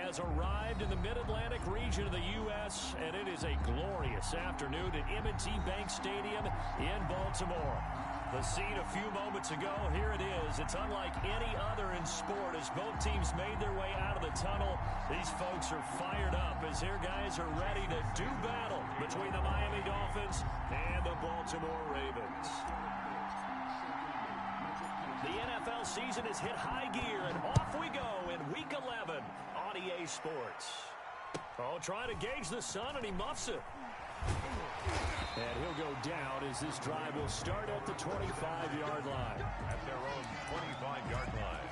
has arrived in the Mid-Atlantic region of the U.S., and it is a glorious afternoon at M&T Bank Stadium in Baltimore. The scene a few moments ago, here it is. It's unlike any other in sport as both teams made their way out of the tunnel. These folks are fired up as their guys are ready to do battle between the Miami Dolphins and the Baltimore Ravens. The NFL season has hit high gear, and off we go in Week 11 on EA Sports. Oh, trying to gauge the sun, and he muffs it. And he'll go down as this drive will start at the 25-yard line. At their own 25-yard line.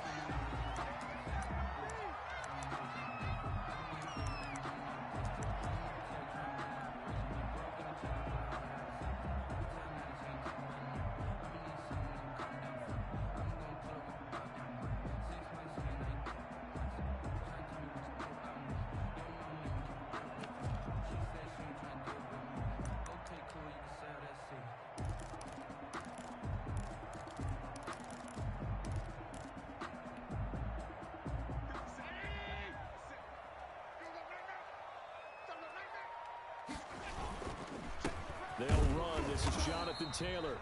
They'll run. This is Jonathan Taylor.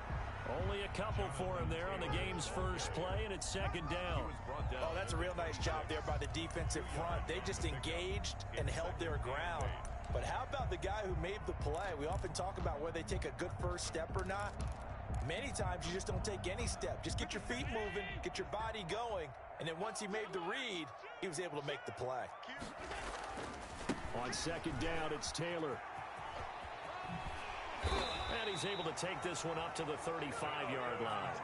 Only a couple for him there on the game's first play, and it's second down. Oh, that's a real nice job there by the defensive front. They just engaged and held their ground. But how about the guy who made the play? We often talk about whether they take a good first step or not. Many times you just don't take any step. Just get your feet moving, get your body going, and then once he made the read, he was able to make the play. On second down, it's Taylor. And he's able to take this one up to the 35-yard line.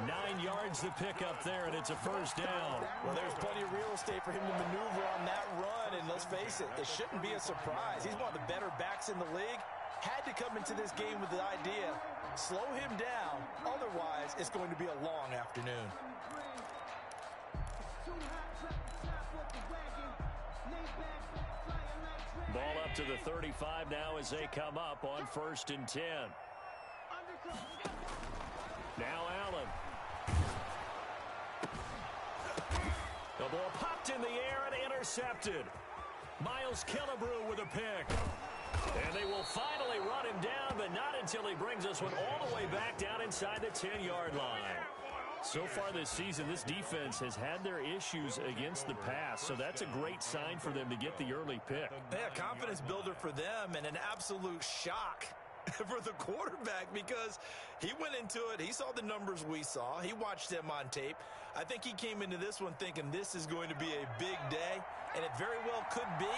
9 yards to pick up there, and it's a first down. Well, there's plenty of real estate for him to maneuver on that run, and let's face it, it shouldn't be a surprise. He's one of the better backs in the league. Had to come into this game with the idea, slow him down, otherwise it's going to be a long afternoon. Ball up to the 35 now as they come up on 1st and 10. Now Allen. The ball popped in the air and intercepted. Miles Killebrew with a pick. And they will finally run him down, but not until he brings us one all the way back down inside the 10-yard line. So far this season, this defense has had their issues against the pass, so that's a great sign for them to get the early pick. Yeah, confidence builder for them and an absolute shock for the quarterback because he went into it. He saw the numbers we saw. He watched them on tape. I think he came into this one thinking this is going to be a big day, and it very well could be.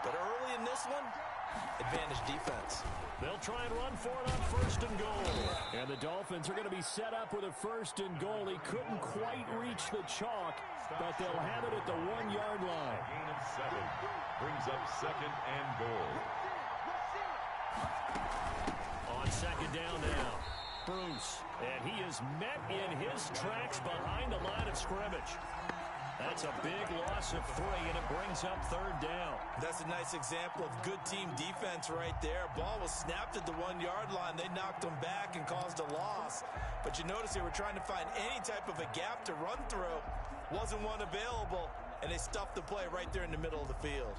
But early in this one, advantage defense. They'll try and run for it on 1st and goal. And the Dolphins are going to be set up with a 1st and goal. He couldn't quite reach the chalk, but they'll have it at the 1-yard line. Gain of 7 brings up 2nd and goal. On 2nd down now, Bruce. And he is met in his tracks behind the line of scrimmage. That's a big loss of 3, and it brings up 3rd down. That's a nice example of good team defense right there. Ball was snapped at the 1-yard line. They knocked him back and caused a loss. But you notice they were trying to find any type of a gap to run through. Wasn't one available, and they stuffed the play right there in the middle of the field.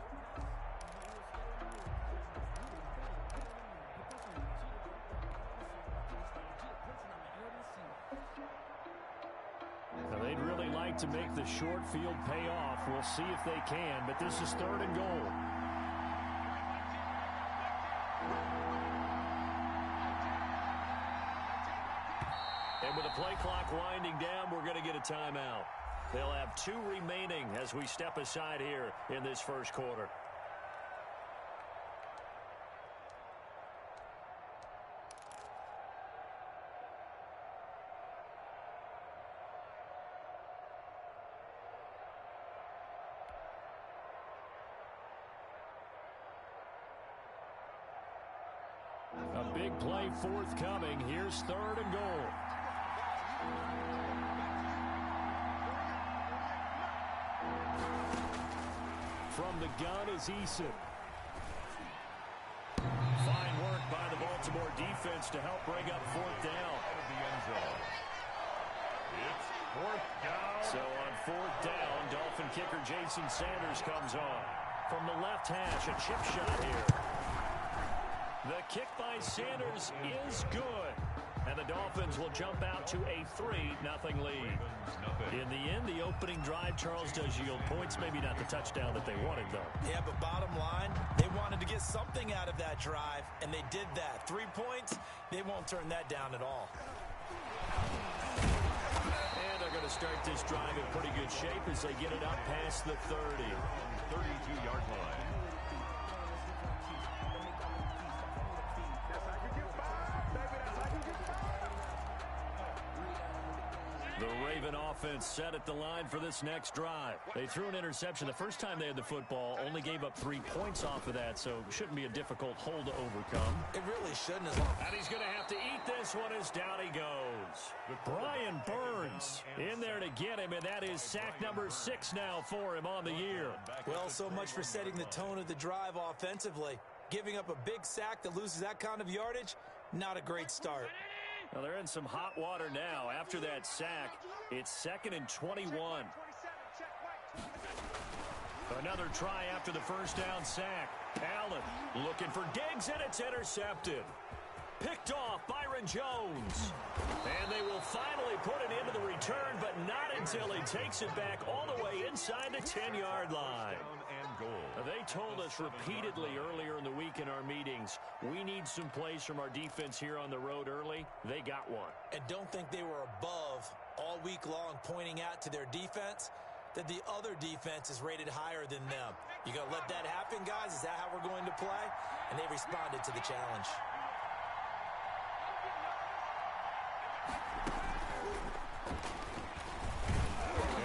Now, they'd really like to make the short field pay off. We'll see if they can, but this is 3rd and goal. And with the play clock winding down, we're going to get a timeout. They'll have 2 remaining as we step aside here in this first quarter. A big play forthcoming. Here's 3rd and goal. From the gun is Eason. Fine work by the Baltimore defense to help bring up 4th down. Out of the end zone. It's 4th down. So on 4th down, Dolphin and kicker Jason Sanders comes on. From the left hash, a chip shot here. The kick by Sanders is good. And the Dolphins will jump out to a 3-0 lead. In the end, the opening drive, Charles, does yield points. Maybe not the touchdown that they wanted, though. Yeah, but bottom line, they wanted to get something out of that drive, and they did that. 3 points, they won't turn that down at all. And they're going to start this drive in pretty good shape as they get it up past the 30. 32-yard line. The Raven offense set at the line for this next drive. They threw an interception the first time they had the football, only gave up 3 points off of that, so shouldn't be a difficult hole to overcome. It really shouldn't. And he's going to have to eat this one as down he goes. Brian Burns in there to get him, and that is sack number 6 now for him on the year. Well, so much for setting the tone of the drive offensively. Giving up a big sack that loses that kind of yardage, not a great start. Well, they're in some hot water now. After that sack, it's 2nd and 21. Another try after the first down sack. Allen looking for Diggs, and it's intercepted. Picked off Byron Jones. And they will finally put it into the return, but not until he takes it back all the way inside the 10-yard line. They told us repeatedly earlier in the week in our meetings, we need some plays from our defense here on the road early. They got one. And don't think they were above all week long pointing out to their defense that the other defense is rated higher than them. You going to let that happen, guys? Is that how we're going to play? And they responded to the challenge.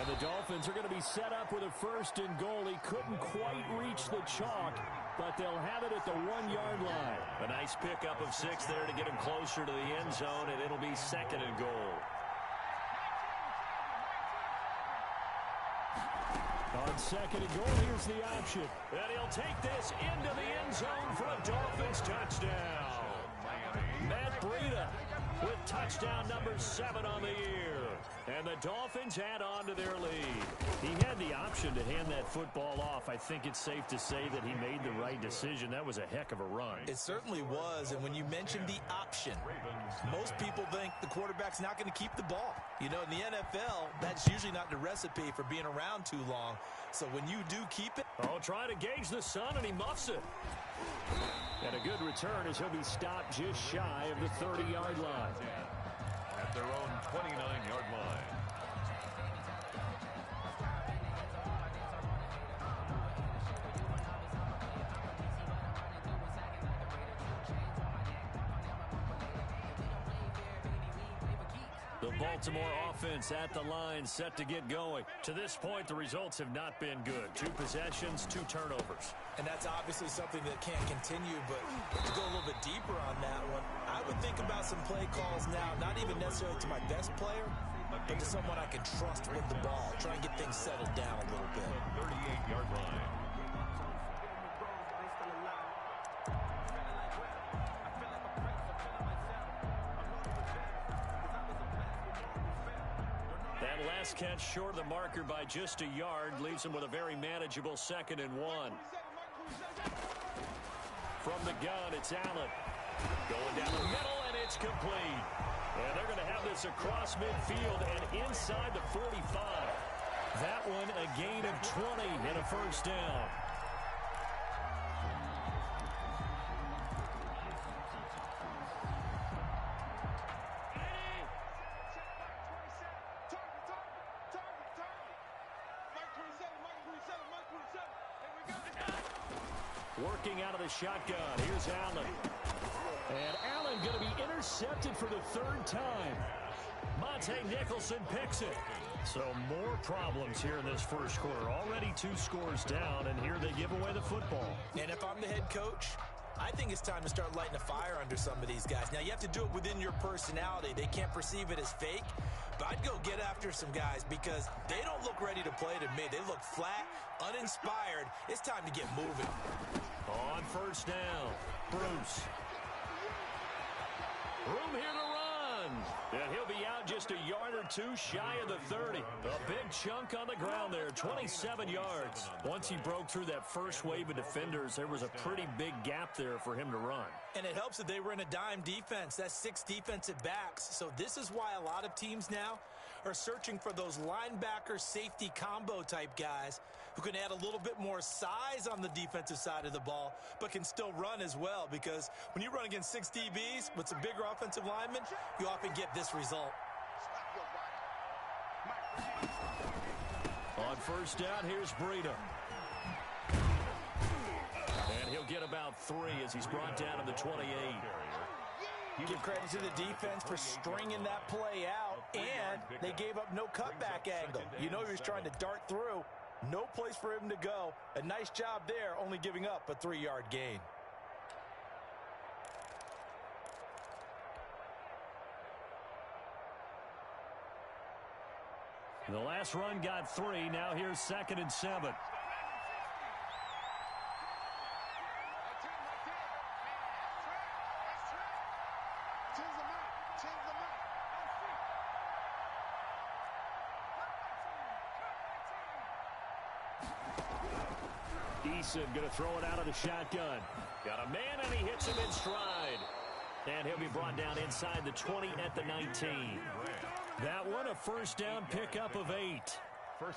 The Dolphins are going to be set up with a 1st and goal. He couldn't quite reach the chalk, but they'll have it at the 1-yard line. A nice pickup of 6 there to get him closer to the end zone, and it'll be 2nd and goal. On 2nd and goal, here's the option. And he'll take this into the end zone for a Dolphins touchdown. Matt Breida with touchdown number 7 on the year. And the Dolphins add on to their lead. He had the option to hand that football off. I think it's safe to say that he made the right decision. That was a heck of a run. It certainly was. And when you mentioned the option, most people think the quarterback's not going to keep the ball. You know, in the NFL, that's usually not the recipe for being around too long. So when you do keep it. Oh, try to gauge the sun, and he muffs it. And a good return as he'll be stopped just shy of the 30-yard line. At their own 29-yard line. The Baltimore offense at the line, set to get going. To this point, the results have not been good. 2 possessions, 2 turnovers. And that's obviously something that can't continue, but to go a little bit deeper on that one, I would think about some play calls now, not even necessarily to my best player, but to someone I can trust with the ball. Try and get things settled down a little bit. 38-yard line. That last catch short of the marker by just a yard leaves him with a very manageable 2nd and 1. From the gun, it's Allen. Going down the middle, and it's complete. And they're going to have this across midfield and inside the 45. That one a gain of 20 and a 1st down. Working out of the shotgun. Here's Allen. And Allen going to be intercepted for the 3rd time. Monte Nicholson picks it. So more problems here in this first quarter. Already 2 scores down, and here they give away the football. And if I'm the head coach, I think it's time to start lighting a fire under some of these guys. Now, you have to do it within your personality. They can't perceive it as fake. But I'd go get after some guys because they don't look ready to play to me. They look flat, uninspired. It's time to get moving. On 1st down, Bruce. Room here to run. And he'll be out just a yard or two shy of the 30. A big chunk on the ground there, 27 yards. Once he broke through that first wave of defenders, there was a pretty big gap there for him to run. And it helps that they were in a dime defense. That's 6 defensive backs. So this is why a lot of teams now are searching for those linebacker safety combo type guys who can add a little bit more size on the defensive side of the ball, but can still run as well, because when you run against 6 DBs with some bigger offensive linemen, you often get this result. On first down, here's Breida. And he'll get about 3 as he's brought down to the 28. Give credit to the defense for stringing that play out, and they gave up no cutback angle. You know he was trying to dart through. No place for him to go. A nice job there, only giving up a 3-yard gain. The last run got 3. Now here's 2nd and 7. Eason going to throw it out of the shotgun. Got a man, and he hits him in stride. And he'll be brought down inside the 20 at the 19. That one, a first down pickup of 8.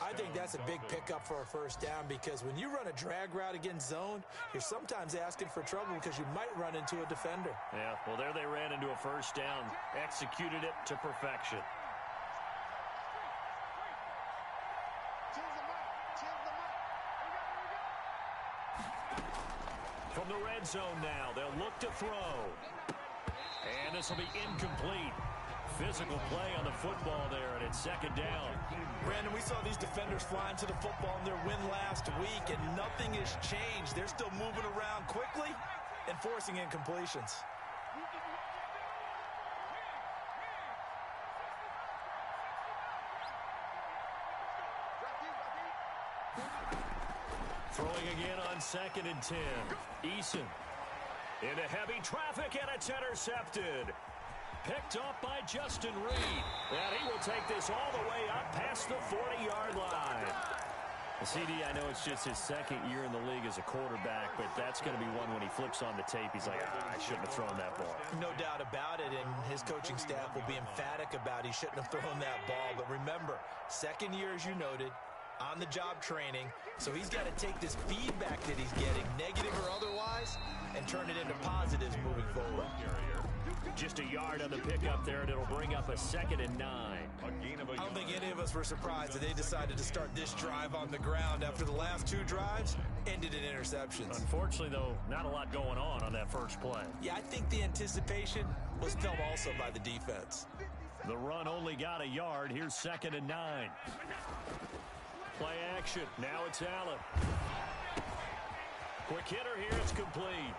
I think that's a big pickup for a first down, because when you run a drag route against zone, you're sometimes asking for trouble because you might run into a defender. Yeah, well, there they ran into a first down. Executed it to perfection. From the red zone now, they'll look to throw. And this will be incomplete. Physical play on the football there, and it's 2nd down. Brandon, we saw these defenders flying to the football in their win last week, and nothing has changed. They're still moving around quickly and forcing incompletions. Throwing again on 2nd and 10. Eason into heavy traffic, and it's intercepted. Picked off by Justin Reed. And he will take this all the way up past the 40-yard line. CD, I know it's just his 2nd year in the league as a quarterback, but that's going to be one when he flips on the tape. He's like, I shouldn't have thrown that ball. No doubt about it, and his coaching staff will be emphatic about he shouldn't have thrown that ball. But remember, 2nd year, as you noted, on-the-job training, so he's got to take this feedback that he's getting, negative or otherwise, and turn it into positives moving forward. Just a yard on the pickup there, and it'll bring up a 2nd and 9. I don't think any of us were surprised that they decided to start this drive on the ground after the last 2 drives ended in interceptions. Unfortunately, though, not a lot going on that first play. Yeah, I think the anticipation was felt also by the defense. The run only got a yard. Here's 2nd and 9. Play action. Now it's Allen. Quick hitter here. It's complete.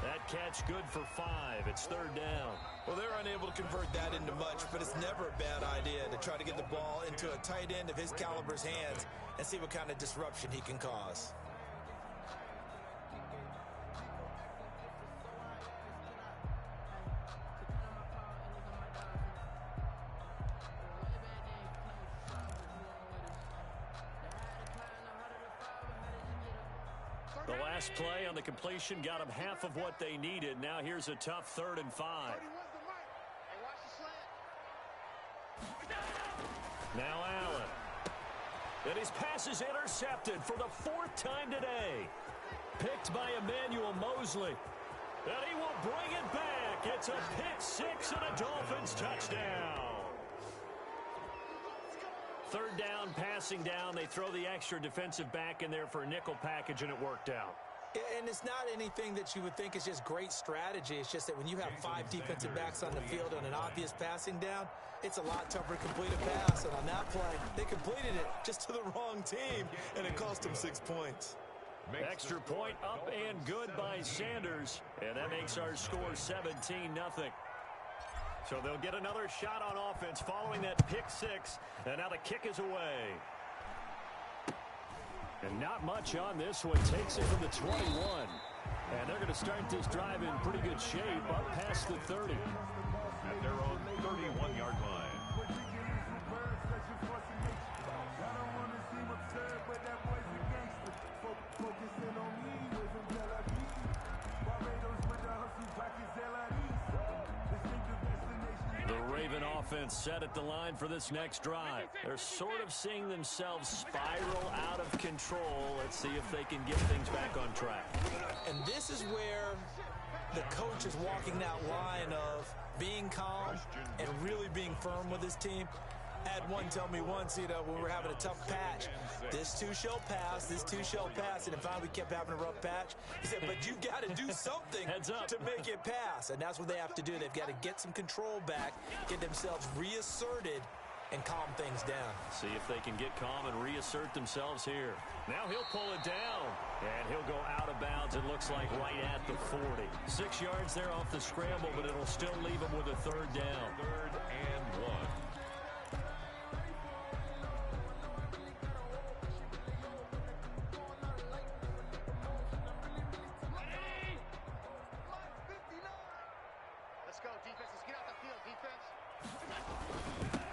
That catch good for 5. It's 3rd down. Well, they're unable to convert that into much, but it's never a bad idea to try to get the ball into a tight end of his caliber's hands and see what kind of disruption he can cause. The last play on the completion got them half of what they needed. Now here's a tough 3rd and 5. Now Allen. And his pass is intercepted for the 4th time today. Picked by Emmanuel Mosley. And he will bring it back. It's a pick 6 and a Dolphins touchdown. 3rd down, passing down. They throw the extra defensive back in there for a nickel package, and it worked out. And it's not anything that you would think is just great strategy. It's just that when you have 5 defensive backs on the field on an obvious passing down, it's a lot tougher to complete a pass. And on that play, they completed it just to the wrong team, and it cost them 6 points. Extra point up and good by Sanders. And that makes our score 17-0. So they'll get another shot on offense following that pick 6. And now the kick is away. And not much on this one. Takes it from the 21. And they're going to start this drive in pretty good shape up past the 30. Raven offense set at the line for this next drive. They're sort of seeing themselves spiral out of control. Let's see if they can get things back on track. And this is where the coach is walking that line of being calm and really being firm with his team. I had one tell me once, when we were having a tough patch, this too shall pass, this too shall pass, and finally we kept having a rough patch. He said, but you got to do something to make it pass, and that's what they have to do. They've got to get some control back, get themselves reasserted, and calm things down. See if they can get calm and reassert themselves here. Now he'll pull it down, and he'll go out of bounds, it looks like right at the 40. 6 yards there off the scramble, but it'll still leave him with a third down. 3rd and 1.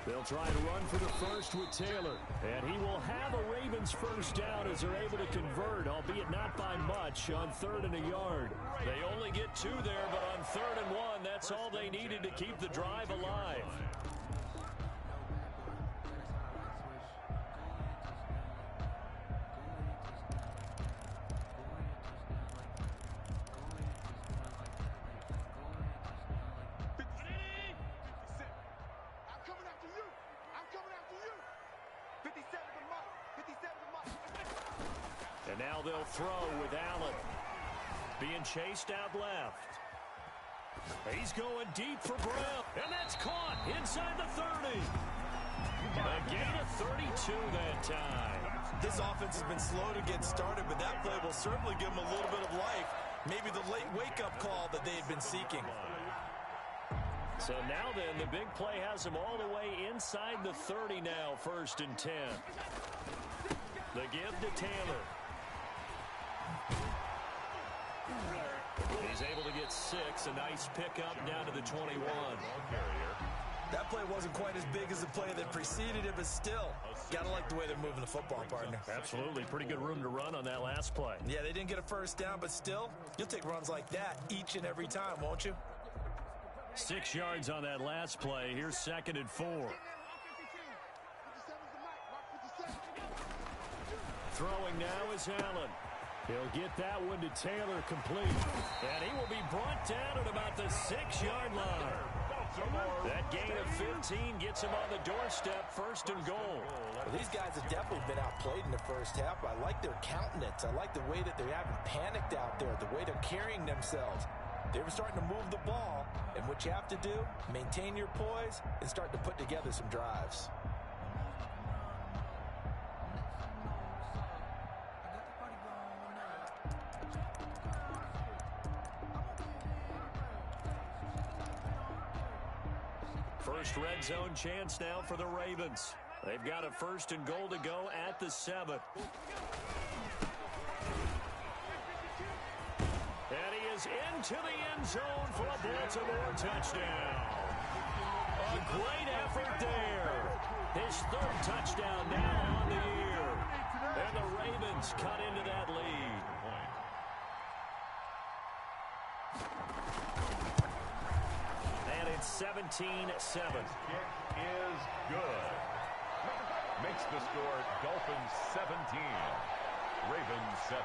They'll try to run for the first with Taylor. And he will have a Ravens first down as they're able to convert, albeit not by much, on 3rd and a yard. They only get 2 there, but on 3rd and 1, that's all they needed to keep the drive alive. And now they'll throw with Allen. Being chased out left. He's going deep for Brown. And that's caught inside the 30. A gain of 32 that time. This offense has been slow to get started, but that play will certainly give them a little bit of life. Maybe the late wake-up call that they've been seeking. So now then, the big play has them all the way inside the 30 now, 1st and 10. The give to Taylor. He's able to get 6. A nice pickup down to the 21. That play wasn't quite as big as the play that preceded it, but still, got to like the way they're moving the football, partner. Absolutely. Pretty good room to run on that last play. Yeah, they didn't get a first down, but still, you'll take runs like that each and every time, won't you? 6 yards on that last play. Here's 2nd and 4. Throwing now is Allen. He'll get that one to Taylor complete. And he will be brought down at about the 6-yard line. That gain of 15 gets him on the doorstep, 1st and goal. Well, these guys have definitely been outplayed in the first half. I like their countenance. I like the way that they haven't panicked out there, the way they're carrying themselves. They were starting to move the ball, and what you have to do, maintain your poise and start to put together some drives. First red zone chance now for the Ravens. They've got a 1st and goal to go at the 7. And he is into the end zone for a Baltimore touchdown. A great effort there. His 3rd touchdown now on the year. And the Ravens cut into that lead. 17-7. Kick is good. Makes the score Dolphins 17, Ravens 7.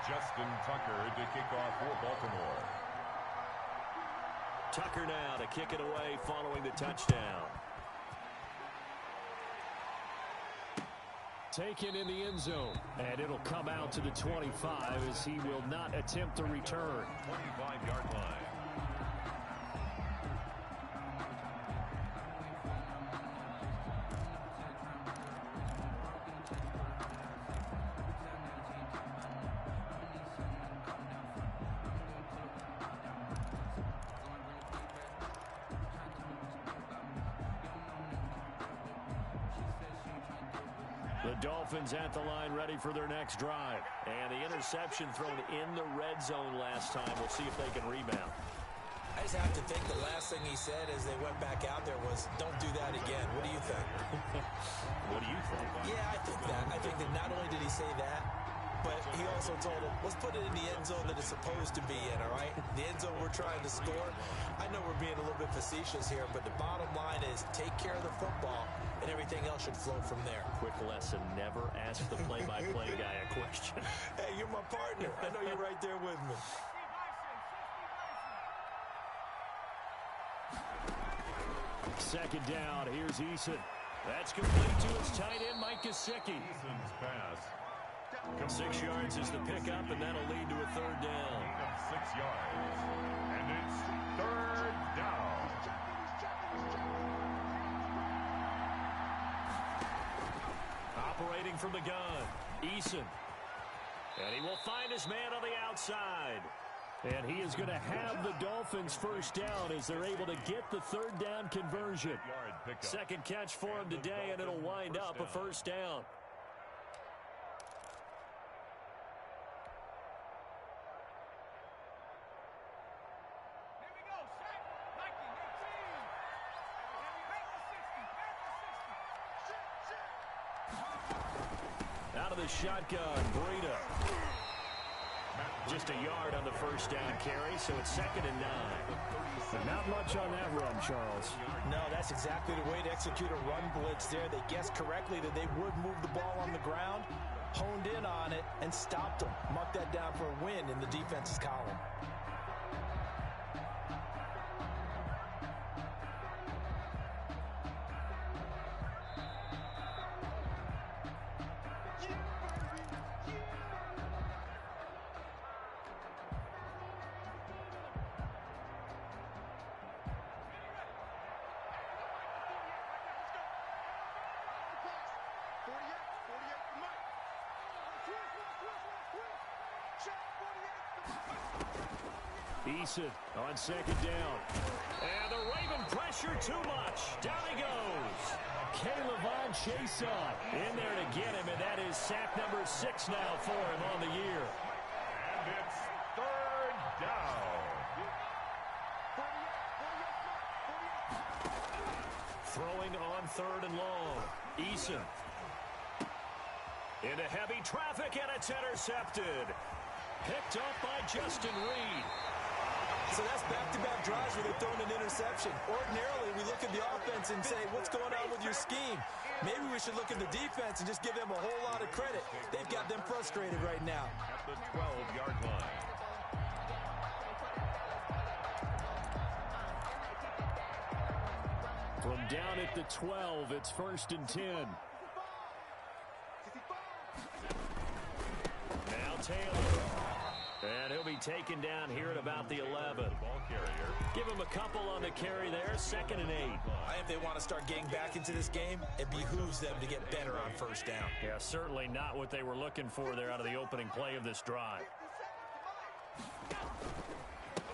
Justin Tucker to kick off for Baltimore. Tucker now to kick it away following the touchdown. Taken in the end zone, and it'll come out to the 25 as he will not attempt to return. 25-yard line. The Dolphins at the line ready for their next drive. And the interception thrown in the red zone last time. We'll see if they can rebound. I just have to think the last thing he said as they went back out there was, don't do that again. What do you think? What do you think? Yeah, I think that. I think that not only did he say that, but he also told him, let's put it in the end zone that it's supposed to be in, all right? The end zone we're trying to score. I know we're being a little bit facetious here, but the bottom line is take care of the football, and everything else should flow from there. Quick lesson, never ask the play-by-play guy a question. Hey, you're my partner. I know you're right there with me. Second down, here's Eason. That's complete to his tight end, Mike Gesicki. Eason's pass. 6 yards is the pickup, and that'll lead to a third down. Gain of 6 yards. And it's third down. Operating from the gun, Eason. And he will find his man on the outside. And he is going to have the Dolphins first down as they're able to get the third down conversion. Second catch for him today, and it'll wind up a first down. Out of the shotgun, Breida. Just a yard on the first down carry, so it's 2nd and 9. Not much on that run, Charles. No, that's exactly the way to execute a run blitz there. They guessed correctly that they would move the ball on the ground, honed in on it, and stopped them. Mark that down for a win in the defense's column. Eason on second down. And the Raven pressure too much. Down he goes. Caleb Chason in there to get him, and that is sack number 6 now for him on the year. And it's third down. Throwing on 3rd and long. Eason. Into heavy traffic, and it's intercepted. Picked up by Justin Reed. So that's back-to-back drives where they're throwing an interception. Ordinarily, we look at the offense and say, what's going on with your scheme? Maybe we should look at the defense and just give them a whole lot of credit. They've got them frustrated right now. At the 12-yard line. From down at the 12, it's 1st and 10. Now Taylor. And he'll be taken down here at about the 11. Give him a couple on the carry there, 2nd and 8. If they want to start getting back into this game, it behooves them to get better on first down. Yeah, certainly not what they were looking for there out of the opening play of this drive.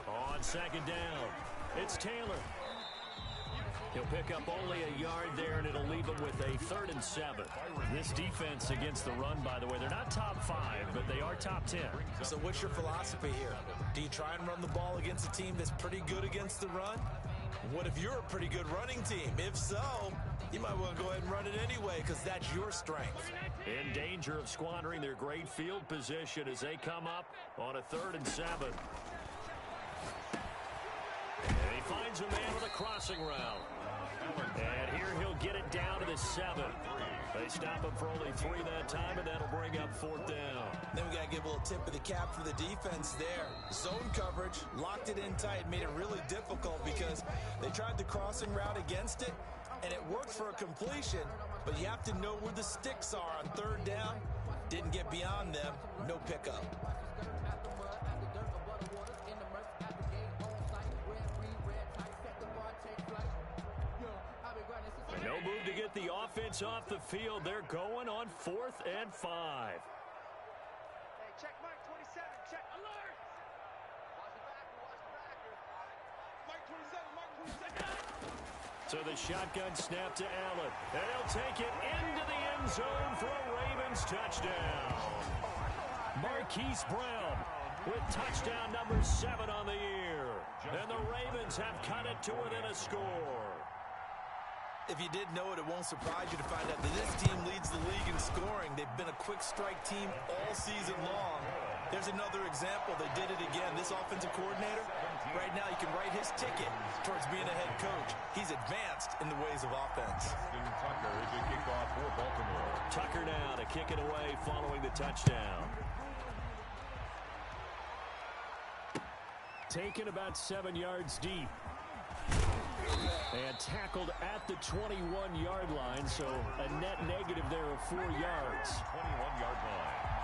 On 2nd down, it's Taylor. He'll pick up only a yard there, and it'll leave him with a 3rd and 7. This defense against the run, by the way, they're not top 5, but they are top 10. So what's your philosophy here? Do you try and run the ball against a team that's pretty good against the run? What if you're a pretty good running team? If so, you might want to go ahead and run it anyway because that's your strength. In danger of squandering their great field position as they come up on a 3rd and 7. And he finds a man with a crossing route. And here he'll get it down to the 7. They stop him for only 3 that time, and that'll bring up 4th down. Then we got to give a little tip of the cap for the defense there. Zone coverage, locked it in tight, made it really difficult because they tried the crossing route against it, and it worked for a completion, but you have to know where the sticks are on 3rd down. Didn't get beyond them, no pickup. No move to get the offense off the field. They're going on 4th and 5. Hey, check Mike 27. Check alert. Watch the back. Mike 27. So the shotgun snap to Allen. And he'll take it into the end zone for a Ravens touchdown. Marquise Brown with touchdown number 7 on the year. And the Ravens have cut it to within a score. If you didn't know it, it won't surprise you to find out that this team leads the league in scoring. They've been a quick quick strike team all season long. There's another example. They did it again. This offensive coordinator, right now, you can write his ticket towards being a head coach. He's advanced in the ways of offense. Tucker is a kickoff for Baltimore. Tucker now to kick it away following the touchdown. Taken about 7 yards deep. And tackled at the 21-yard line, so a net negative there of 4 yards. 21-yard line.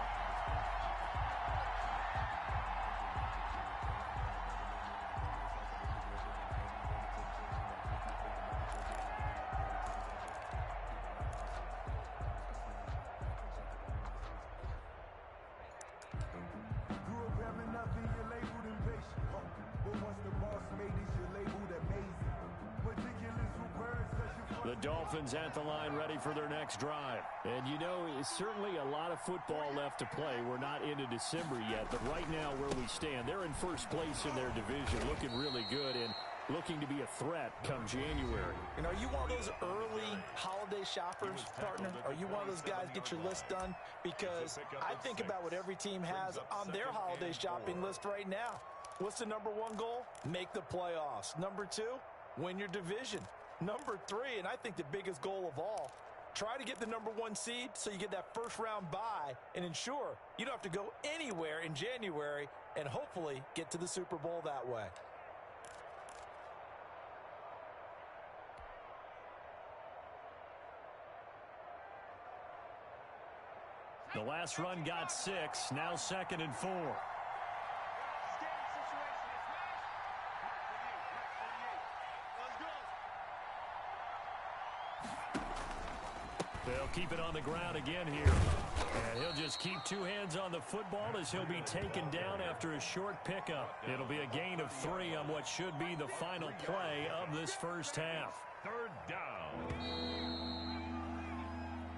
The Dolphins at the line ready for their next drive. And you know, it's certainly a lot of football left to play. We're not into December yet, but right now where we stand, they're in first place in their division, looking really good and looking to be a threat come January. And are you one of those early holiday shoppers, partner? Are you one of those guys get your list done? Because I think about what every team has on their holiday shopping list right now. What's the number one goal? Make the playoffs. Number two, win your division. Number three, and I think the biggest goal of all, try to get the number one seed so you get that first round bye and ensure you don't have to go anywhere in January and hopefully get to the Super Bowl that way. The last run got 6, now 2nd and 4. They'll keep it on the ground again here. And he'll just keep 2 hands on the football as he'll be taken down after a short pickup. It'll be a gain of 3 on what should be the final play of this first half. 3rd down.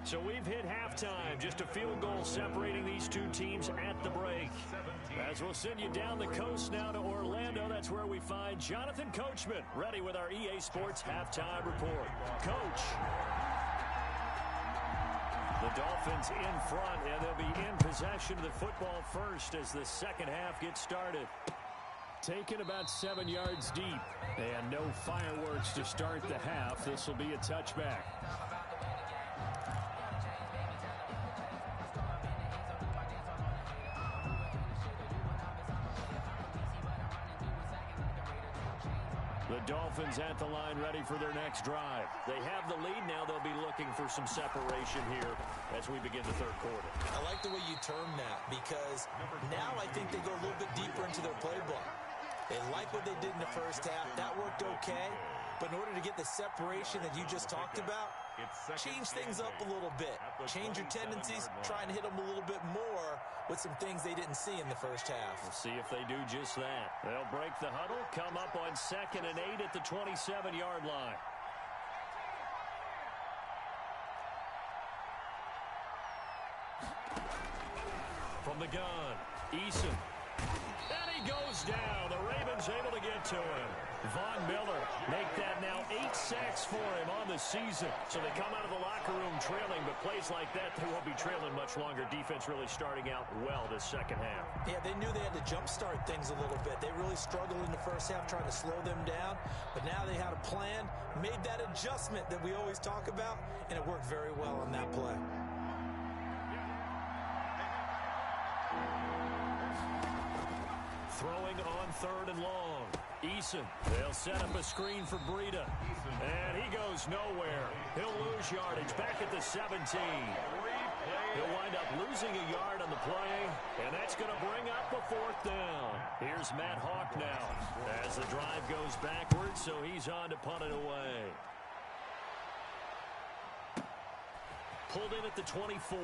So we've hit halftime. Just a field goal separating these two teams at the break. As we'll send you down the coast now to Orlando, that's where we find Jonathan Coachman, ready with our EA Sports halftime report. Coach. The Dolphins in front, and they'll be in possession of the football first as the second half gets started. Taken about 7 yards deep, and no fireworks to start the half. This will be a touchback. The Dolphins at the line ready for their next drive. They have the lead now. They'll be looking for some separation here as we begin the third quarter. I like the way you term that because now I think they go a little bit deeper into their playbook. They like what they did in the first half. That worked okay. But in order to get the separation that you just talked about, change things up a little bit. Change your tendencies, try and hit them a little bit more with some things they didn't see in the first half. We'll see if they do just that. They'll break the huddle, come up on 2nd and 8 at the 27-yard line. From the gun, Eason. And he goes down. The Ravens able to get to him. Von Miller make that now 8 sacks for him on the season. So they come out of the locker room trailing, but plays like that, they won't be trailing much longer. Defense really starting out well this second half. Yeah, they knew they had to jumpstart things a little bit. They really struggled in the first half trying to slow them down, but now they had a plan, made that adjustment that we always talk about, and it worked very well on that play. Throwing on 3rd and long. Eason. They'll set up a screen for Breida. And he goes nowhere. He'll lose yardage back at the 17. He'll wind up losing a yard on the play, and that's going to bring up a 4th down. Here's Matt Hawk now as the drive goes backwards, so he's on to punt it away. Pulled in at the 24.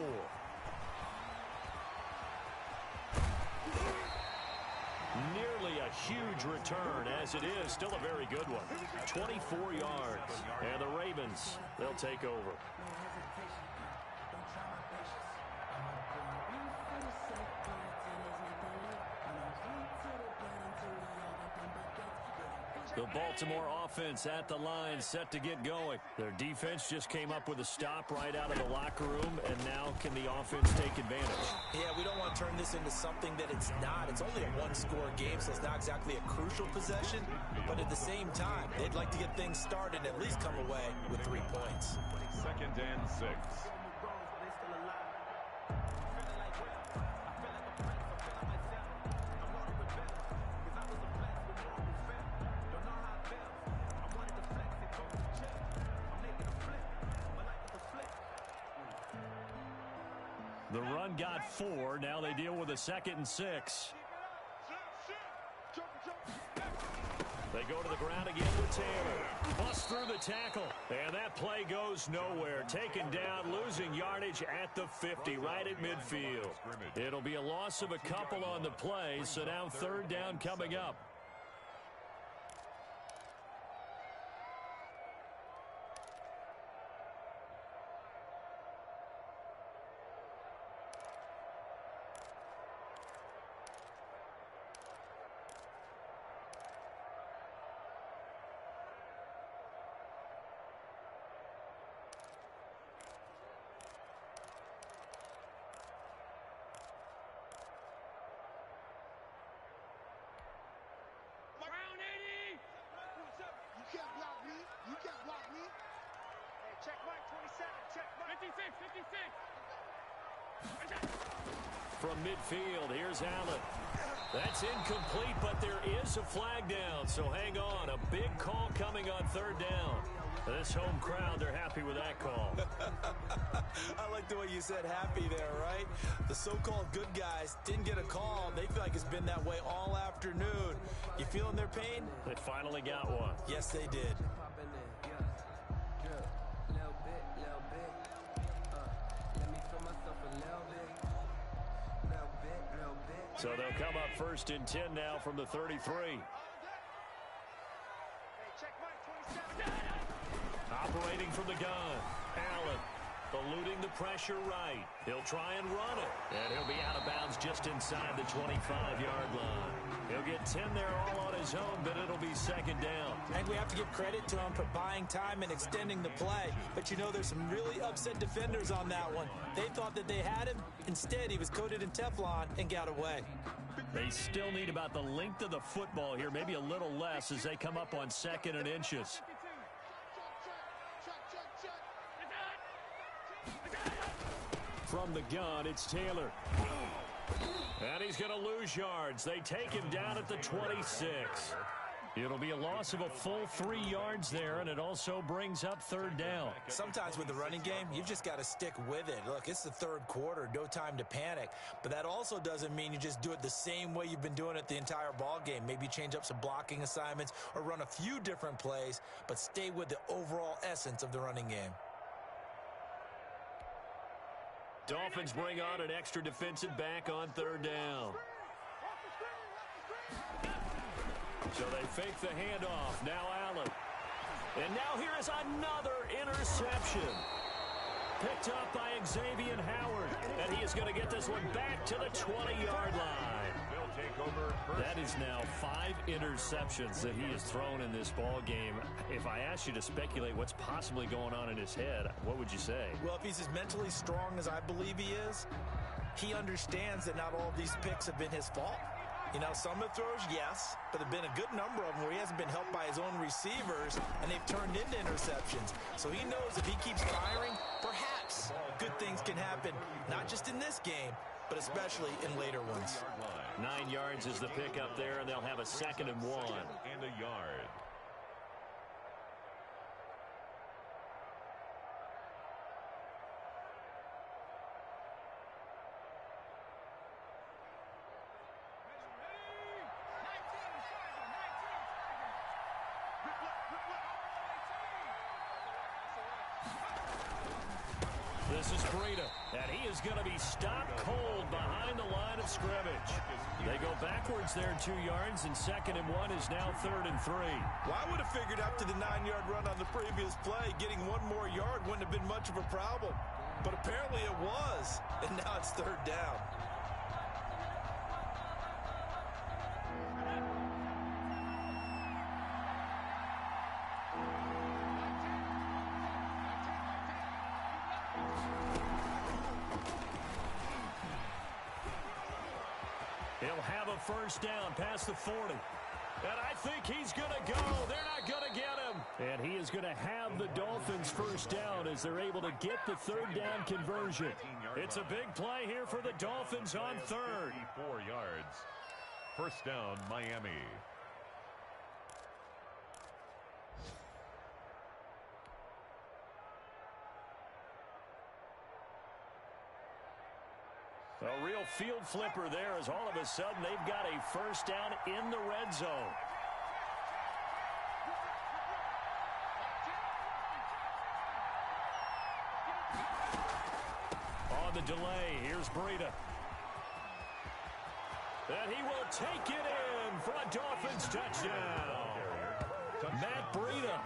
Nearly a huge return, as it is still a very good one. 24 yards. And the Ravens, they'll take over. The Baltimore offense at the line, set to get going. Their defense just came up with a stop right out of the locker room, and now can the offense take advantage? Yeah, we don't want to turn this into something that it's not. It's only a one-score game, so it's not exactly a crucial possession. But at the same time, they'd like to get things started and at least come away with 3 points. 2nd and 6. The run got 4. Now they deal with a 2nd and 6. They go to the ground again with Taylor. Bust through the tackle. And that play goes nowhere. Taken down, losing yardage at the 50, right at midfield. It'll be a loss of a couple on the play, so now 3rd down coming up. Check Mike 27. Check Mike. 56. From midfield, here's Allen. That's incomplete, but there is a flag down, so hang on. A big call coming on 3rd down. This home crowd, they're happy with that call. I like the way you said happy there, right? The so-called good guys didn't get a call. They feel like it's been that way all afternoon. You feeling their pain? They finally got one. Yes, they did. So they'll come up 1st and 10 now from the 33. Hey, check Mike 27. Operating from the gun, Allen. Eluding the pressure right. He'll try and run it. And he'll be out of bounds just inside the 25-yard line. He'll get 10 there all on his own, but it'll be 2nd down. And we have to give credit to him for buying time and extending the play. But you know, there's some really upset defenders on that one. They thought that they had him. Instead, he was coated in Teflon and got away. They still need about the length of the football here, maybe a little less as they come up on 2nd and inches. From the gun, it's Taylor. And he's going to lose yards. They take him down at the 26. It'll be a loss of a full 3 yards there, and it also brings up 3rd down. Sometimes with the running game, you've just got to stick with it. Look, it's the 3rd quarter, no time to panic. But that also doesn't mean you just do it the same way you've been doing it the entire ball game. Maybe change up some blocking assignments or run a few different plays, but stay with the overall essence of the running game. Dolphins bring on an extra defensive back on 3rd down. So they fake the handoff. Now Allen. And now here is another interception. Picked up by Xavier Howard. And he is going to get this one back to the 20-yard line. They'll take over. That is now 5 interceptions that he has thrown in this ball game. If I asked you to speculate what's possibly going on in his head, what would you say? Well, if he's as mentally strong as I believe he is, he understands that not all of these picks have been his fault. You know, some of the throws, yes, but there have been a good number of them where he hasn't been helped by his own receivers, and they've turned into interceptions. So he knows if he keeps firing, perhaps good things can happen, not just in this game, but especially in later ones. 9 yards is the pickup there, and they'll have a 2nd and 1. And a yard. This is Breida, and he is going to be stopped cold behind the line of scrimmage. They go backwards there 2 yards, and 2nd and 1 is now 3rd and 3. Well, I would have figured after the 9-yard run on the previous play, getting 1 more yard wouldn't have been much of a problem. But apparently it was, and now it's 3rd down. He'll have a first down past the 40. And I think he's going to go. They're not going to get him. And he is going to have the Dolphins first down as they're able to get the third down conversion. It's a big play here for the Dolphins on third. 4 yards. First down, Miami. A real field flipper there as all of a sudden they've got a first down in the red zone. On the delay, here's Breida. And he will take it in for a Dolphins touchdown. Matt Breida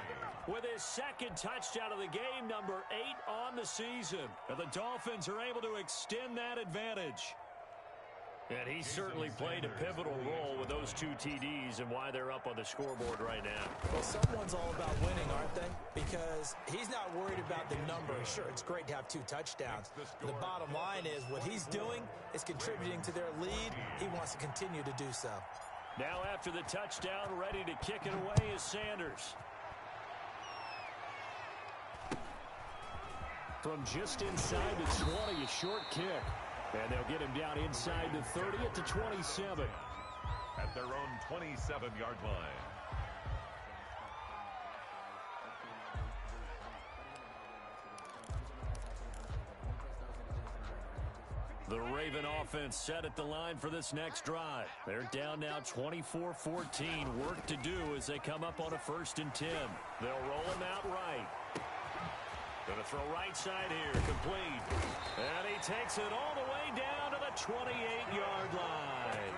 with his second touchdown of the game, number 8 on the season. And the Dolphins are able to extend that advantage. And he certainly played a pivotal role with those 2 TDs and why they're up on the scoreboard right now. Well, someone's all about winning, aren't they? Because he's not worried about the number. Sure, it's great to have 2 touchdowns. The bottom line is what he's doing is contributing to their lead. He wants to continue to do so. Now after the touchdown, ready to kick it away is Sanders. From just inside the 20, a short kick. And they'll get him down inside the 30 at the 27. At their own 27-yard line. The Raven offense set at the line for this next drive. They're down now 24-14. Work to do as they come up on a 1st and 10. They'll roll him out right. Going to throw right side here, complete. And he takes it all the way down to the 28-yard line.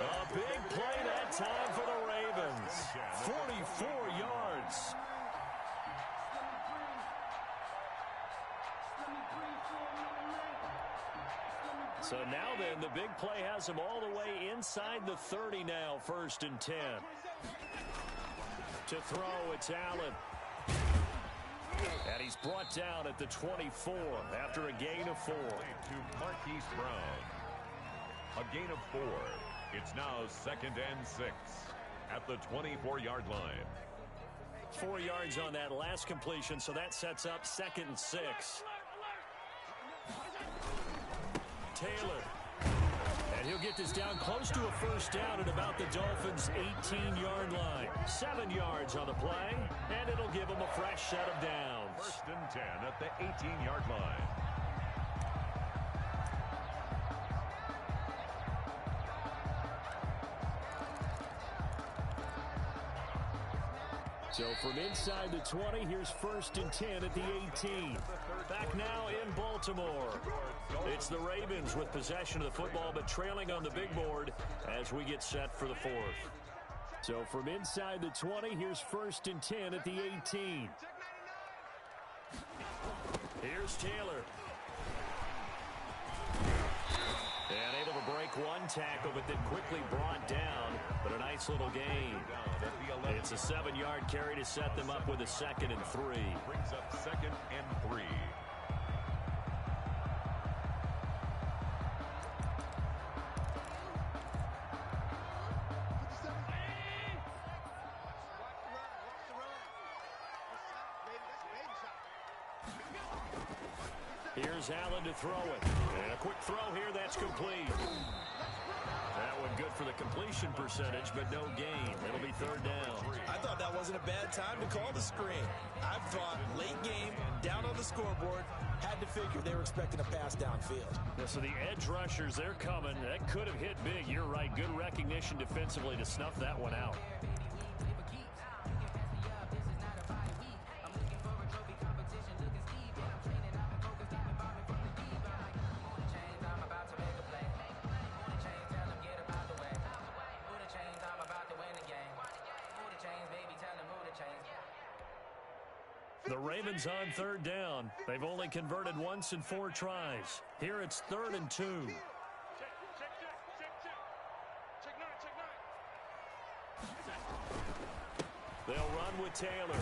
A big play that time for the Ravens. 44 yards. So now then, the big play has him all the way inside the 30 now, 1st and 10. To throw, it's Allen. And he's brought down at the 24 after a gain of 4. To Marquise Brown. A gain of 4. It's now 2nd and 6 at the 24-yard line. 4 yards on that last completion, so that sets up 2nd and 6. Taylor. And he'll get this down close to a first down at about the Dolphins' 18-yard line. 7 yards on the play, and it'll give them a fresh set of downs. 1st and 10 at the 18-yard line. So from inside the 20, here's 1st and 10 at the 18. Back now in Baltimore. It's the Ravens with possession of the football, but trailing on the big board as we get set for the 4th. So from inside the 20, here's 1st and 10 at the 18. Here's Taylor. And able to break one tackle, but then quickly brought down. But a nice little gain. It's a 7-yard carry to set them up with a 2nd and 3. Brings up 2nd and 3. Here's Allen to throw it. And a quick throw here, that's complete. That one good for the completion percentage, but no gain. It'll be 3rd down. I thought that wasn't a bad time to call the screen. I thought late game, down on the scoreboard, had to figure they were expecting a pass downfield. Yeah, so the edge rushers, they're coming. That could have hit big. You're right. Good recognition defensively to snuff that one out. The Ravens on 3rd down. They've only converted once in 4 tries. Here it's 3rd and 2. They'll run with Taylor.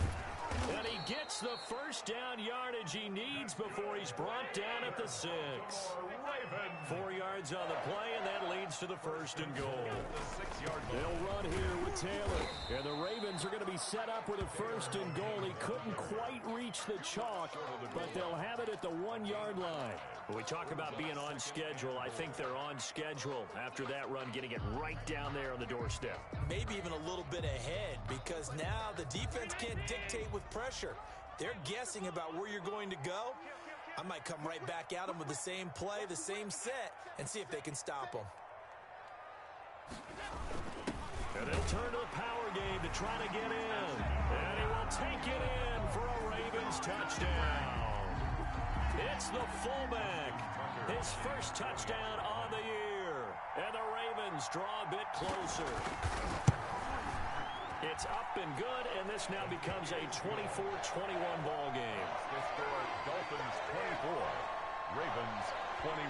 And he gets the first down yardage he needs before he's brought down at the 6. 4 yards on the play, and that leads to the first and goal. They'll run here with Taylor. And the Ravens are going to be set up with a first and goal. He couldn't quite reach the chalk, but they'll have it at the 1-yard line. When we talk about being on schedule, I think they're on schedule after that run, getting it right down there on the doorstep. Maybe even a little bit ahead, because now the defense can't dictate with pressure. They're guessing about where you're going to go. I might come right back at them with the same play, the same set, and see if they can stop them. And they'll turn to the power game to try to get in. And he will take it in for a Ravens touchdown. It's the fullback. His first touchdown on the year. And the Ravens draw a bit closer. It's up and good, and this now becomes a 24-21 ball game. The score, Dolphins 24, Ravens 21.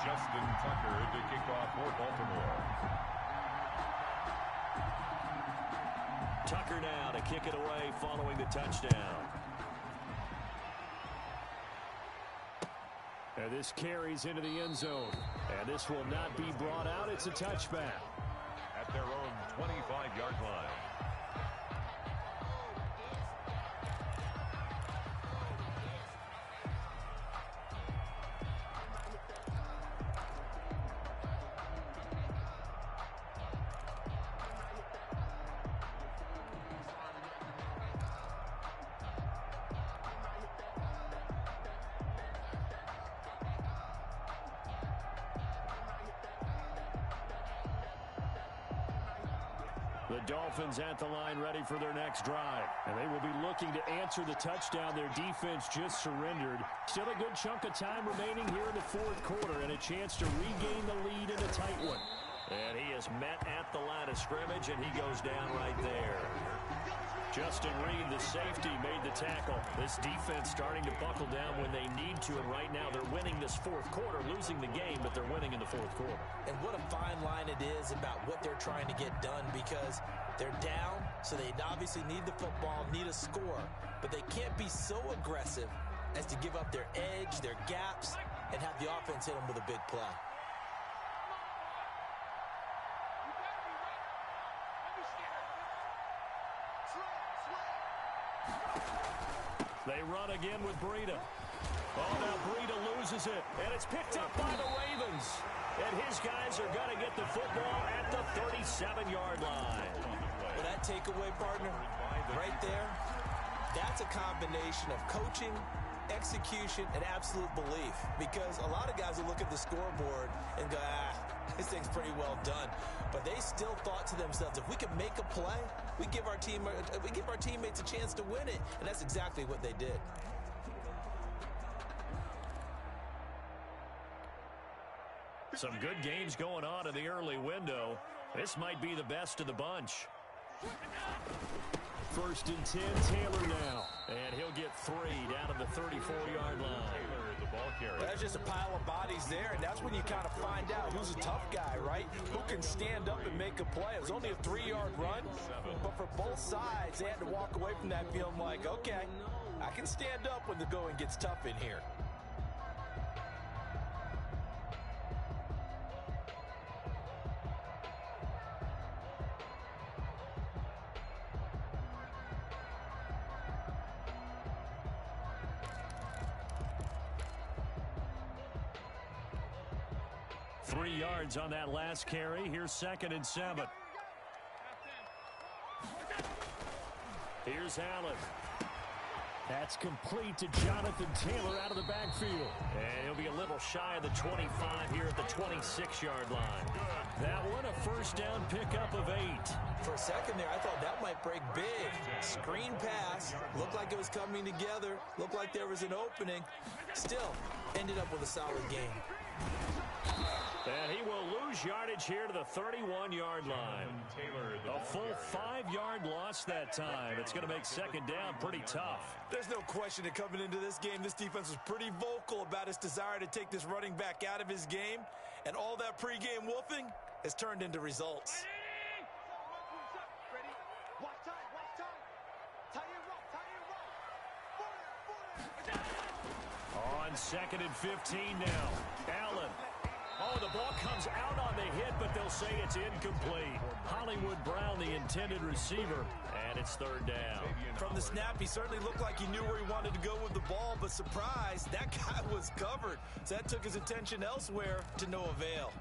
Justin Tucker to kick off for Baltimore. Tucker now to kick it away following the touchdown. And this carries into the end zone. And this will not be brought out. It's a touchback. At their own 25-yard line. The Dolphins at the line ready for their next drive. And they will be looking to answer the touchdown their defense just surrendered. Still a good chunk of time remaining here in the fourth quarter and a chance to regain the lead in a tight one. And he is met at the line of scrimmage, and he goes down right there. Justin Reed, the safety, made the tackle. This defense starting to buckle down when they need to, and right now they're winning this fourth quarter, losing the game, but they're winning in the fourth quarter. And what a fine line it is about what they're trying to get done, because they're down, so they obviously need the football, need a score, but they can't be so aggressive as to give up their edge, their gaps, and have the offense hit them with a big play. They run again with Breida. Oh, now Breida loses it, and it's picked up by the Ravens. And his guys are going to get the football at the 37-yard line. Well, that takeaway, partner, right there, that's a combination of coaching, execution, and absolute belief. Because a lot of guys will look at the scoreboard and go, this thing's pretty well done. But they still thought to themselves, if we can make a play, we give our teammates a chance to win it. And that's exactly what they did. Some good games going on in the early window. This might be the best of the bunch. First and 10, Taylor now. And he'll get 3 down at the 34-yard line. The ball carrier. That's just a pile of bodies there, and that's when you kind of find out who's a tough guy, right? Who can stand up and make a play. It was only a 3-yard run, but for both sides, they had to walk away from that feeling like, okay, I can stand up when the going gets tough in here. Three yards on that last carry. Here's 2nd and 7. Here's Allen. That's complete to Jonathan Taylor out of the backfield. And he'll be a little shy of the 25 here at the 26-yard line. That one, a first down pickup of 8. For a second there, I thought that might break big. Screen pass. Looked like it was coming together. Looked like there was an opening. Still, ended up with a solid game. And he will lose yardage here to the 31-yard line. A full 5-yard loss that time. It's going to make second down pretty tough. There's no question that coming into this game, this defense was pretty vocal about its desire to take this running back out of his game. And all that pregame wolfing has turned into results. On 2nd and 15 now. Allen. Oh, the ball comes out on the hit, but they'll say it's incomplete. Hollywood Brown, the intended receiver, and it's third down. From the snap, he certainly looked like he knew where he wanted to go with the ball, but surprise, that guy was covered. So that took his attention elsewhere to no avail.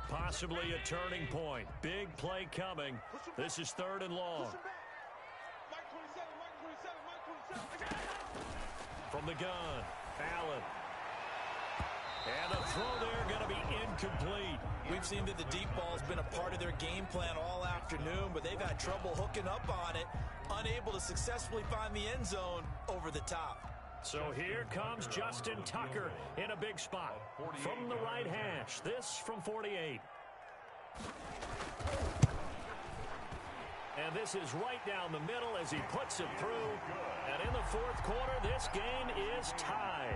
Possibly a turning point. Big play coming. This is 3rd and long. From the gun, Allen. And the throw there going to be incomplete. We've seen that the deep ball's been a part of their game plan all afternoon, but they've had trouble hooking up on it, unable to successfully find the end zone over the top. So here comes Justin Tucker in a big spot. From the right hash, this from 48. And this is right down the middle as he puts it through. And in the 4th quarter, this game is tied.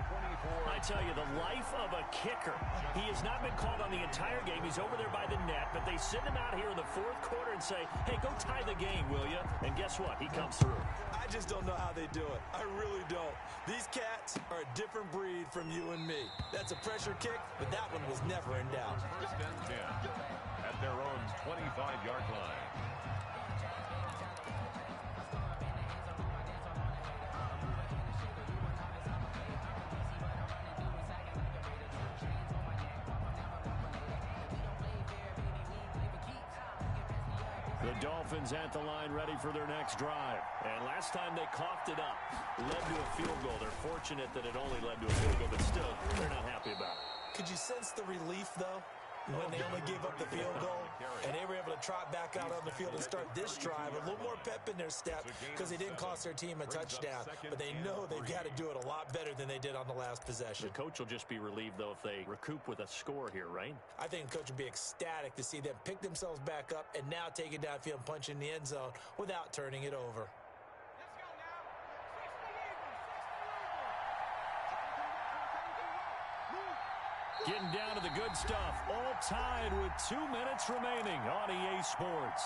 I tell you, the life of a kicker. He has not been called on the entire game. He's over there by the net, but they send him out here in the 4th quarter and say, hey, go tie the game, will you? And guess what? He comes through. I just don't know how they do it. I really don't. These cats are a different breed from you and me. That's a pressure kick, but that one was never in doubt. 1st and 10 at their own 25-yard line. The Dolphins at the line ready for their next drive. And last time they coughed it up, led to a field goal. They're fortunate that it only led to a field goal, but still, they're not happy about it. Could you sense the relief, though, when they only gave up the field goal? And they were able to trot back out on the field and start this drive. A little more pep in their step because they didn't cost their team a touchdown. But they know they've got to do it a lot better than they did on the last possession. The coach will just be relieved, though, if they recoup with a score here, right? I think the coach would be ecstatic to see them pick themselves back up and now take it downfield and punch in the end zone without turning it over. Getting down to the good stuff. All tied with 2 minutes remaining on EA Sports.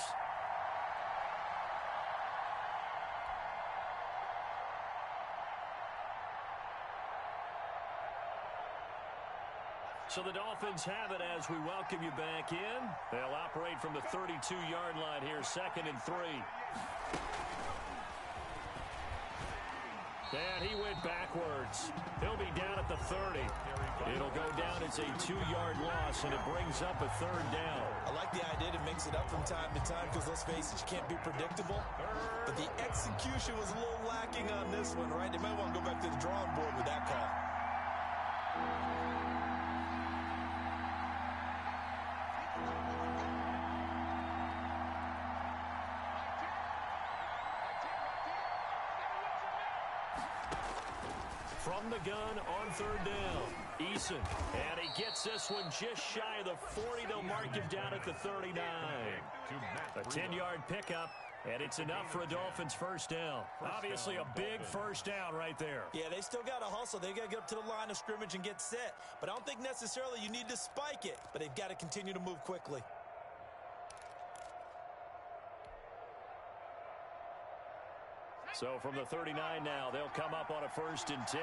So the Dolphins have it as we welcome you back in. They'll operate from the 32-yard line here, 2nd and 3. And he went backwards. He'll be down at the 30. It'll go down as a 2-yard loss, and it brings up a 3rd down. I like the idea to mix it up from time to time because, let's face it, you can't be predictable. But the execution was a little lacking on this one, right? They might want to go back to the drawing board with that call. From the gun on 3rd down, Eason. And he gets this one just shy of the 40. They'll mark him down at the 39. A 10-yard pickup, and it's enough for a Dolphins 1st down. Obviously a big 1st down right there. Yeah, they still got to hustle. They got to get up to the line of scrimmage and get set. But I don't think necessarily you need to spike it, but they've got to continue to move quickly. So from the 39 now, they'll come up on a 1st and 10.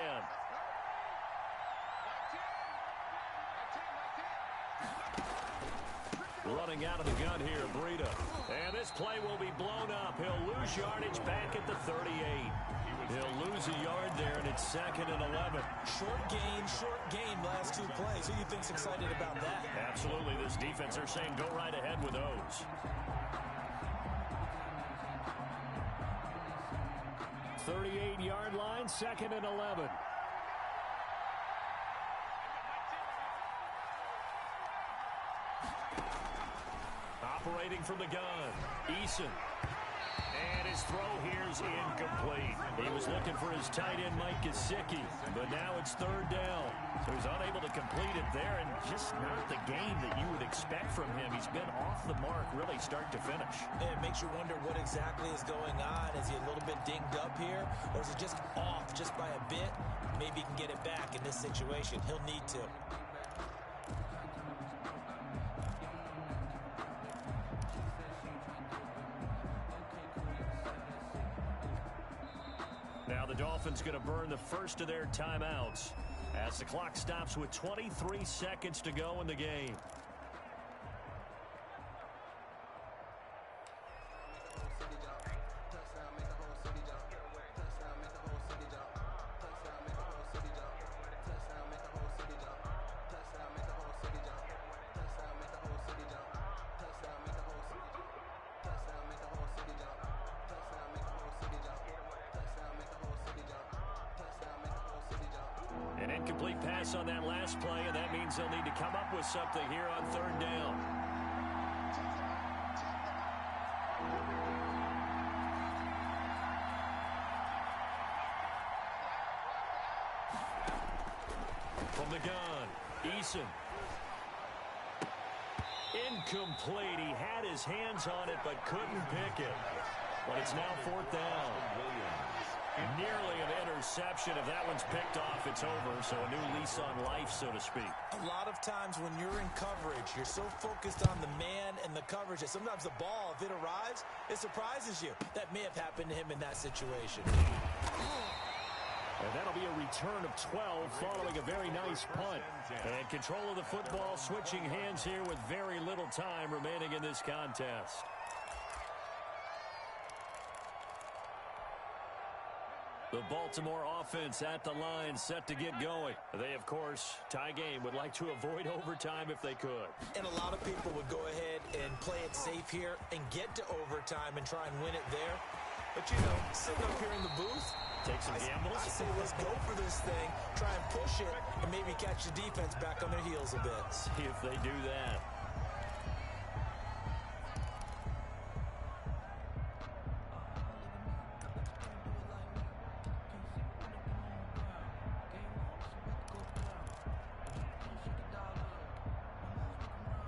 Running out of the gun here, Breida. And this play will be blown up. He'll lose yardage back at the 38. He'll lose a yard there, and it's 2nd and 11. Short gain, last 2 plays. Who do you think's excited about that? Absolutely. This defense, they're saying go right ahead with those. 38-yard line, 2nd and 11. Operating from the gun, Eason. And his throw here's incomplete. He was looking for his tight end, Mike Gesicki, but now it's third down. So he's unable to complete it there, and just not the game that you would expect from him. He's been off the mark really start to finish. It makes you wonder what exactly is going on. Is he a little bit dinged up here, or is it just off just by a bit? Maybe he can get it back in this situation. He'll need to. Now the Dolphins going to burn the first of their timeouts as the clock stops with 23 seconds to go in the game. An incomplete pass on that last play, and that means they'll need to come up with something here on third down. From the gun, Eason. Incomplete. He had his hands on it, but couldn't pick it. But it's now fourth down. Nearly an interception. If that one's picked off, it's over. So a new lease on life, so to speak. A lot of times when you're in coverage, you're so focused on the man and the coverage that sometimes the ball, if it arrives, it surprises you. That may have happened to him in that situation. And that'll be a return of 12 following a very nice punt. And control of the football switching hands here with very little time remaining in this contest. The Baltimore offense at the line, set to get going. They, of course, tie game, would like to avoid overtime if they could. And a lot of people would go ahead and play it safe here and get to overtime and try and win it there. But, you know, sitting up here in the booth, take some gambles. I say let's go for this thing, try and push it, and maybe catch the defense back on their heels a bit. See if they do that.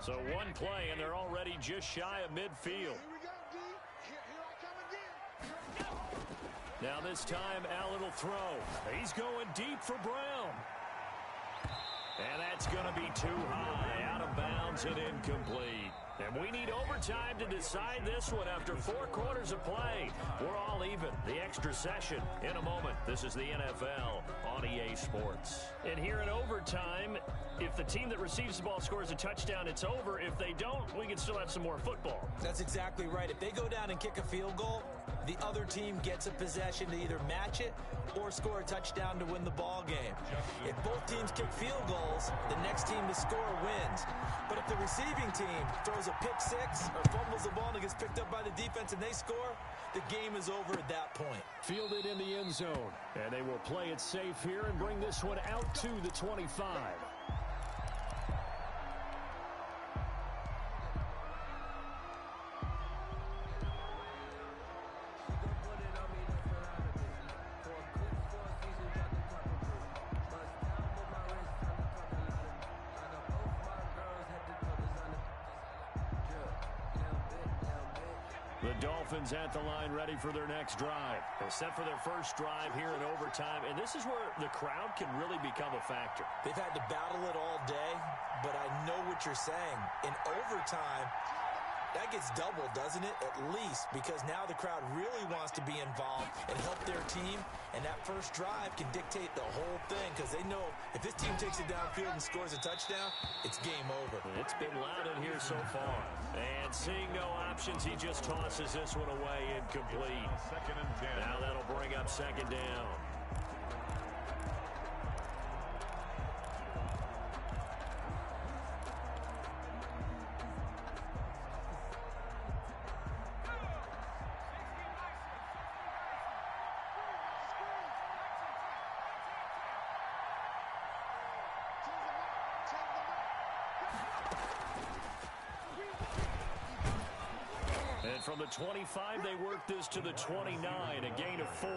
So one play, and they're already just shy of midfield. Now this time, Allen will throw. He's going deep for Brown. And that's going to be too high, out of bounds and incomplete. And we need overtime to decide this one after 4 quarters of play. We're all even. The extra session in a moment. This is the NFL on EA Sports. And here in overtime, if the team that receives the ball scores a touchdown, it's over. If they don't, we can still have some more football. That's exactly right. If they go down and kick a field goal, the other team gets a possession to either match it or score a touchdown to win the ball game. If both teams kick field goals, the next team to score wins. But if the receiving team throws a pick six or fumbles the ball and it gets picked up by the defense and they score, the game is over at that point. Fielded in the end zone. And they will play it safe here and bring this one out to the 25. The Dolphins at the line ready for their next drive. They're set for their first drive here in overtime, and this is where the crowd can really become a factor. They've had to battle it all day, but I know what you're saying. In overtime, that gets doubled, doesn't it? At least, because now the crowd really wants to be involved and help their team, and that first drive can dictate the whole thing because they know if this team takes it downfield and scores a touchdown, it's game over. It's been loud in here so far. And seeing no options, he just tosses this one away incomplete. Second and 10. Now that'll bring up second down. from the 25, they work this to the 29, a gain of 4.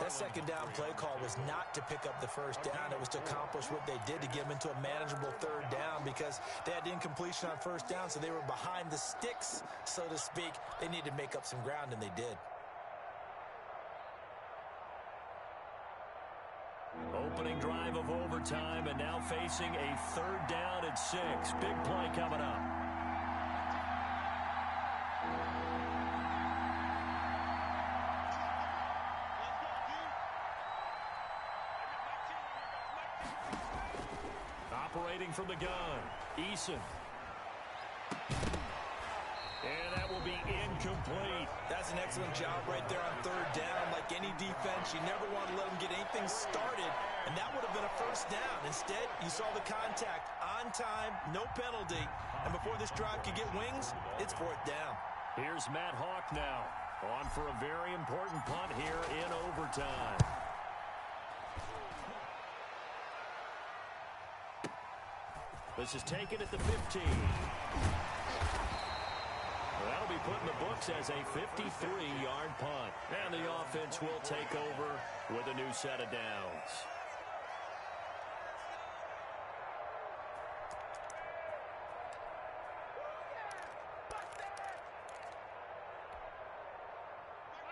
That second down play call was not to pick up the first down. It was to accomplish what they did, to get them into a manageable third down, because they had incompletion on first down, so they were behind the sticks, so to speak. They needed to make up some ground, and they did. Opening drive of overtime, and now facing a third down and 6. Big play coming up. Operating from the gun, Eason. And that will be incomplete. That's an excellent job right there on third down. Like any defense, you never want to let them get anything started, and that would have been a first down. Instead, you saw the contact on time, no penalty, and before this drive could get wings, it's fourth down. Here's Matt Hawk now, on for a very important punt here in overtime. This is taken at the 15. That'll be put in the books as a 53-yard punt. And the offense will take over with a new set of downs.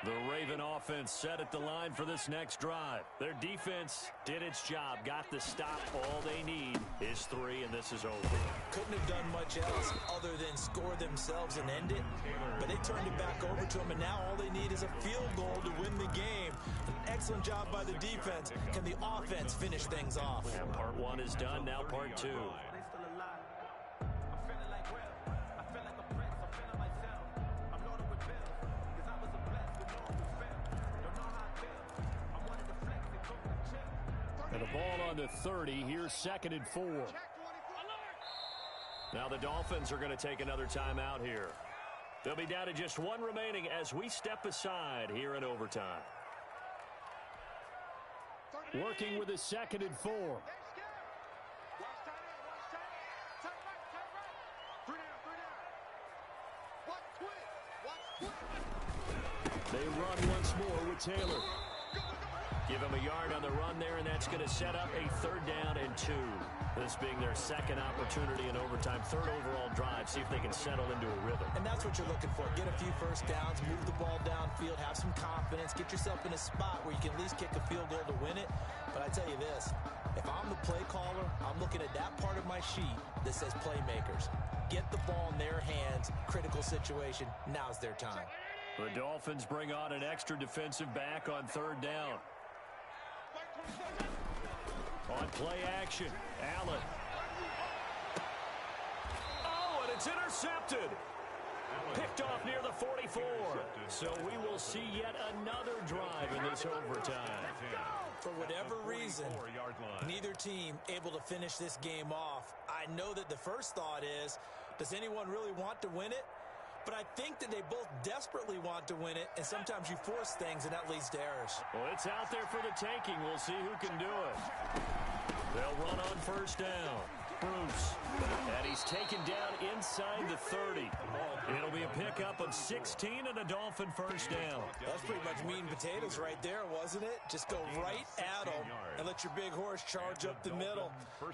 The Raven offense set at the line for this next drive. Their defense did its job, got the stop. All they need is 3, and this is over. Couldn't have done much else other than score themselves and end it, but they turned it back over to them, and now all they need is a field goal to win the game. An excellent job by the defense. Can the offense finish things off? And part 1 is done, now part 2. And the ball on the 30. Here's 2nd and 4. Now the Dolphins are going to take another timeout here. They'll be down to just 1 remaining as we step aside here in overtime. Working with a 2nd and 4. They run once more with Taylor. Give him a yard on the run there, and that's going to set up a 3rd down and 2. This being their 2nd opportunity in overtime, 3rd overall drive. See if they can settle into a rhythm. And that's what you're looking for. Get a few first downs, move the ball downfield, have some confidence, get yourself in a spot where you can at least kick a field goal to win it. But I tell you this, if I'm the play caller, I'm looking at that part of my sheet that says playmakers. Get the ball in their hands, critical situation, now's their time. The Dolphins bring on an extra defensive back on 3rd down. On play action, Allen. Oh, and it's intercepted. Picked off near the 44. So we will see yet another drive in this overtime. For whatever reason, neither team able to finish this game off. I know that the first thought is, does anyone really want to win it? But I think that they both desperately want to win it, and sometimes you force things, and that leads to errors. Well, it's out there for the taking. We'll see who can do it. They'll run on 1st down. Bruce. And he's taken down inside the 30. It'll be a pickup of 16 and a Dolphin 1st down. That's pretty much meat and potatoes right there, wasn't it? Just go right at them and let your big horse charge up the middle.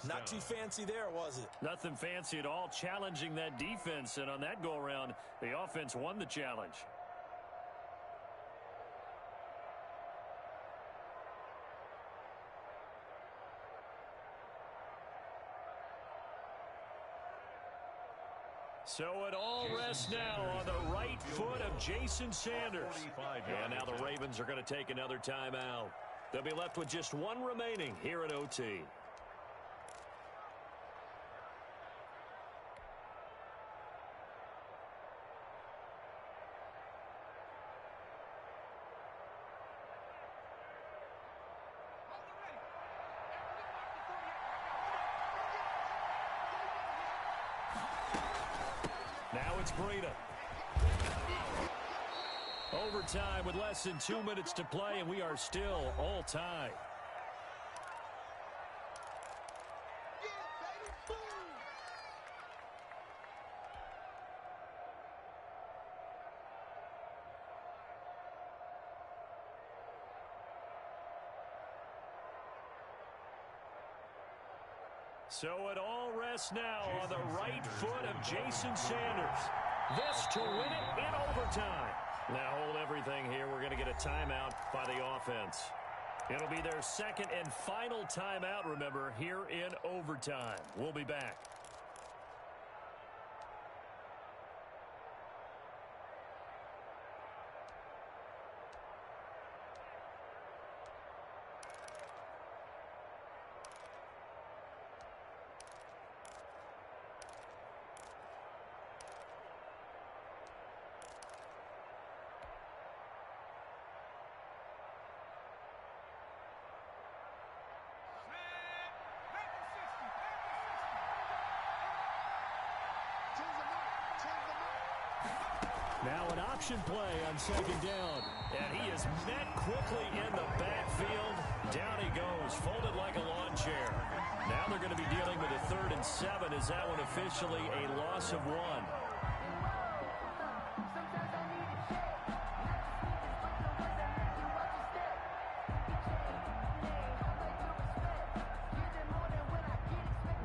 Not too fancy there, was it? Nothing fancy at all, challenging that defense. And on that go-around, the offense won the challenge. So it all rests now on the right foot of Jason Sanders. And now the Ravens are going to take another timeout. They'll be left with just 1 remaining here at OT. Now it's Breida. Overtime with less than 2 minutes to play, and we are still all tied. So it all rests now on the right foot of Jason Sanders. This to win it in overtime. Now hold everything here. We're going to get a timeout by the offense. It'll be their second and final timeout, remember, here in overtime. We'll be back. Now an option play on second down. And he is met quickly in the backfield. Down he goes, folded like a lawn chair. Now they're going to be dealing with a 3rd and 7. Is that one officially a loss of 1?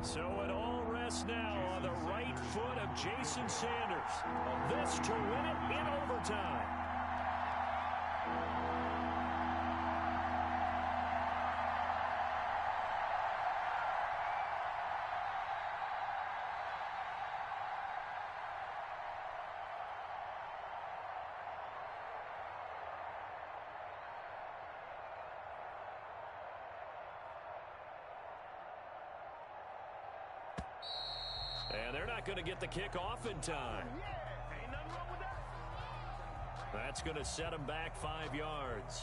So it all rests now on the right foot of Jason Sanders. This to win it in overtime. And they're not going to get the kick off in time. That's going to set them back 5 yards.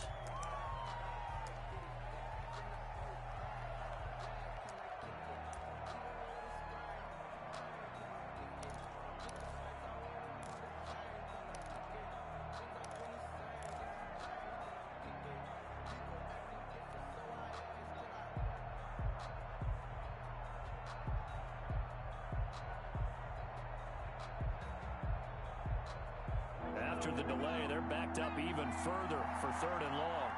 After the delay, they're backed up even further for 3rd and long.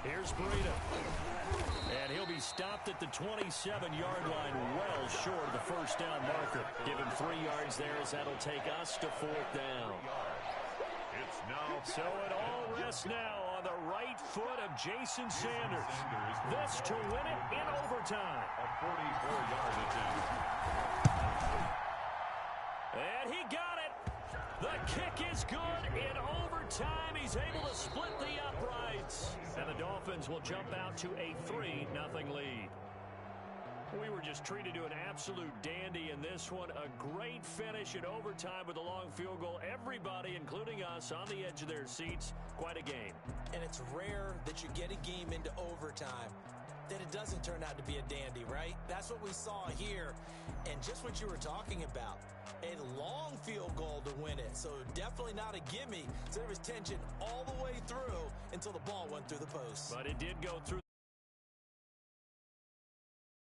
Here's Breida. And he'll be stopped at the 27-yard line, well short of the first down marker. Give him 3 yards there as that'll take us to 4th down. It's now. So it all rests now on the right foot of Jason Sanders. This to win it in overtime. A 44-yard attempt. And he got it. The kick is good in overtime. He's able to split the uprights. And the Dolphins will jump out to a 3-0 lead. We were just treated to an absolute dandy in this one. A great finish in overtime with a long field goal. Everybody, including us, on the edge of their seats. Quite a game. And it's rare that you get a game into overtime that it doesn't turn out to be a dandy, right? That's what we saw here. And just what you were talking about, a long field goal to win it. So definitely not a gimme. So there was tension all the way through until the ball went through the post. But it did go through.